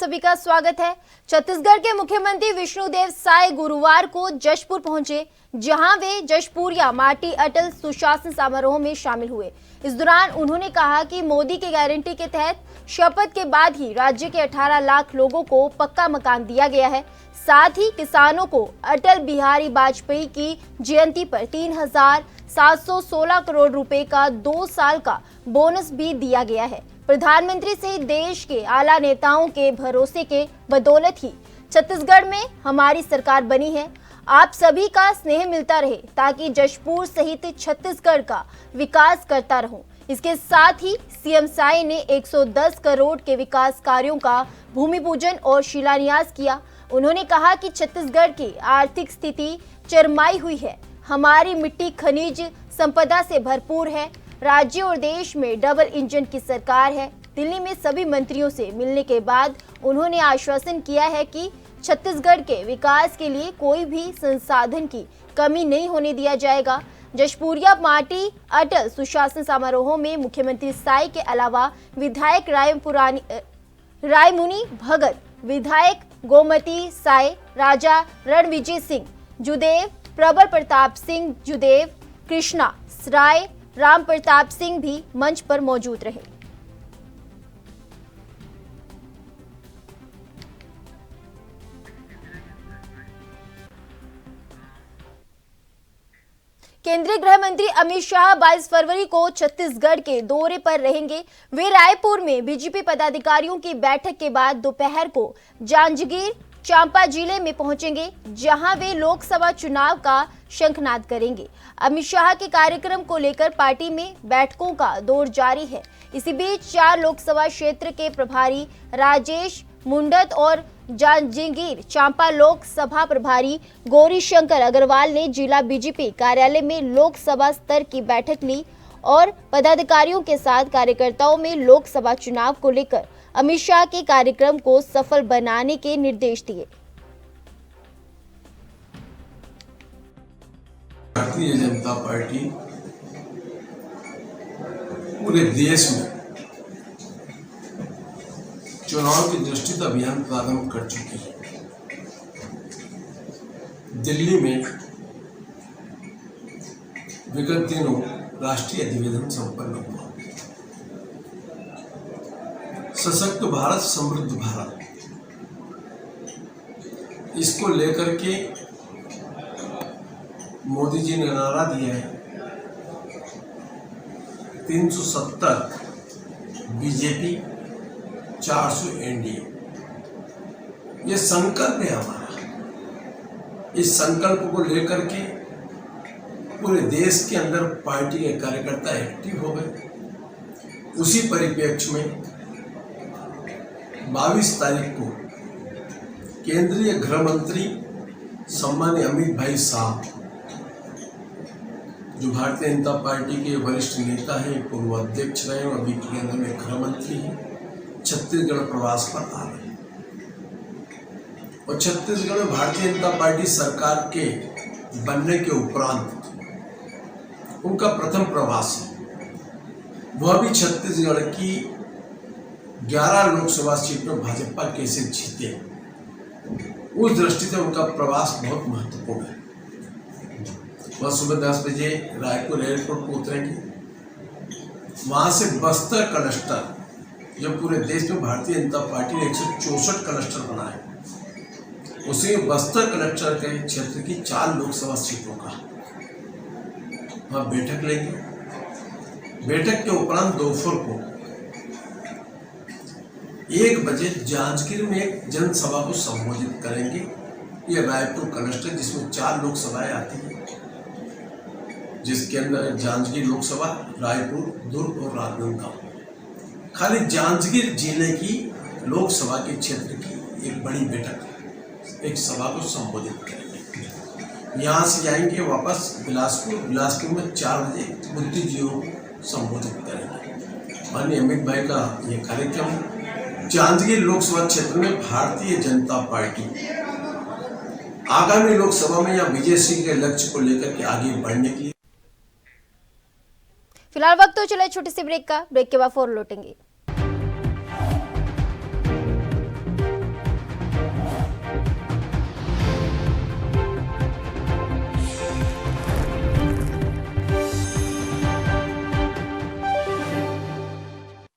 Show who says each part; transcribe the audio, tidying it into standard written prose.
Speaker 1: सभी का स्वागत है। छत्तीसगढ़ के मुख्यमंत्री विष्णुदेव साय गुरुवार को जशपुर पहुंचे, जहां वे जशपुरिया माटी अटल सुशासन समारोह में शामिल हुए। इस दौरान उन्होंने कहा कि मोदी की गारंटी के तहत शपथ के बाद ही राज्य के 18 लाख लोगों को पक्का मकान दिया गया है। साथ ही किसानों को अटल बिहारी वाजपेयी की जयंती पर 3,716 करोड़ रुपए का 2 साल का बोनस भी दिया गया है। प्रधानमंत्री सहित देश के आला नेताओं के भरोसे के बदौलत ही छत्तीसगढ़ में हमारी सरकार बनी है। आप सभी का स्नेह मिलता रहे ताकि जशपुर सहित छत्तीसगढ़ का विकास करता रहूं। इसके साथ ही सीएम साय ने 110 करोड़ के विकास कार्यों का भूमि पूजन और शिलान्यास किया। उन्होंने कहा कि छत्तीसगढ़ की आर्थिक स्थिति चरमाई हुई है। हमारी मिट्टी खनिज संपदा से भरपूर है। राज्य और देश में डबल इंजन की सरकार है। दिल्ली में सभी मंत्रियों से मिलने के बाद उन्होंने आश्वासन किया है कि छत्तीसगढ़ के विकास के लिए कोई भी संसाधन की कमी नहीं होने दिया जाएगा। जशपुरिया माटी अटल सुशासन समारोह में मुख्यमंत्री साय के अलावा विधायक रायमुनि भगत, विधायक गोमती साय, राजा रणविजय सिंह जुदेव, प्रबल प्रताप सिंह जुदेव, कृष्णा राय, राम प्रताप सिंह भी मंच पर मौजूद रहे। केंद्रीय गृह मंत्री अमित शाह 22 फरवरी को छत्तीसगढ़ के दौरे पर रहेंगे। वे रायपुर में बीजेपी पदाधिकारियों की बैठक के बाद दोपहर को जांजगीर चांपा जिले में पहुंचेंगे, जहां वे लोकसभा चुनाव का शंखनाद करेंगे। अमित शाह के कार्यक्रम को लेकर पार्टी में बैठकों का दौर जारी है। इसी बीच 4 लोकसभा क्षेत्र के प्रभारी राजेश मुंडत और जांजगीर चांपा लोकसभा प्रभारी गौरीशंकर अग्रवाल ने जिला बीजेपी कार्यालय में लोकसभा स्तर की बैठक ली और पदाधिकारियों के साथ कार्यकर्ताओं में लोकसभा चुनाव को लेकर अमित शाह के कार्यक्रम को सफल बनाने के निर्देश दिए।
Speaker 2: भारतीय जनता पार्टी पूरे देश में चुनाव की दृष्टि से अभियान प्रारंभ कर चुकी है। दिल्ली में विगत दिनों राष्ट्रीय अधिवेशन संपन्न हुआ। सशक्त भारत समृद्ध भारत, इसको लेकर के मोदी जी ने नारा दिया है 370 बीजेपी 400 एनडीए। ये संकल्प है हमारा। इस संकल्प को लेकर के पूरे देश के अंदर पार्टी के कार्यकर्ता एक्टिव हो गए। उसी परिप्रेक्ष्य में 22 तारीख को केंद्रीय गृह मंत्री सम्मानीय अमित भाई शाह, जो भारतीय जनता पार्टी के वरिष्ठ नेता हैं, पूर्व अध्यक्ष रहे और अभी केंद्र में गृह मंत्री हैं, छत्तीसगढ़ प्रवास पर आ रहे हैं। और छत्तीसगढ़ में भारतीय जनता पार्टी सरकार के बनने के उपरांत उनका प्रथम प्रवास है। वह भी छत्तीसगढ़ की 11 लोकसभा सीट में भाजपा कैसे जीते, उस दृष्टि से उनका प्रवास बहुत महत्वपूर्ण है। वह सुबह 10 बजे रायपुर एयरपोर्ट को उतरेंगे। वहां से बस्तर क्लस्टर, जो पूरे देश में भारतीय जनता पार्टी ने 164 क्लस्टर बनाए, उसी बस्तर क्लस्टर के क्षेत्र की 4 लोकसभा सीटों का वह बैठक लेंगे। बैठक के उपरांत दोपहर को 1 बजे जांजगीर में एक जनसभा को संबोधित करेंगे। यह रायपुर क्लस्टर, जिसमें 4 लोकसभाएं आती हैं, जिसके अंदर जांजगीर लोकसभा, रायपुर, दुर्ग और राजनांदगांव। खाली जांजगीर जिले की लोकसभा के क्षेत्र की एक बड़ी बैठक, एक सभा को संबोधित करेंगे। यहाँ से जाएंगे वापस बिलासपुर में 4 बजे बुद्धिजीवियों को संबोधित करेंगे। माननीय अमित भाई का यह कार्यक्रम जांजगीर लोकसभा क्षेत्र में भारतीय जनता पार्टी आगामी लोकसभा में या विजय सिंह के लक्ष्य को लेकर के आगे बढ़ने के लिए।
Speaker 1: फिलहाल वक्त तो चला छोटे से ब्रेक का। ब्रेक के बाद फिर लौटेंगे।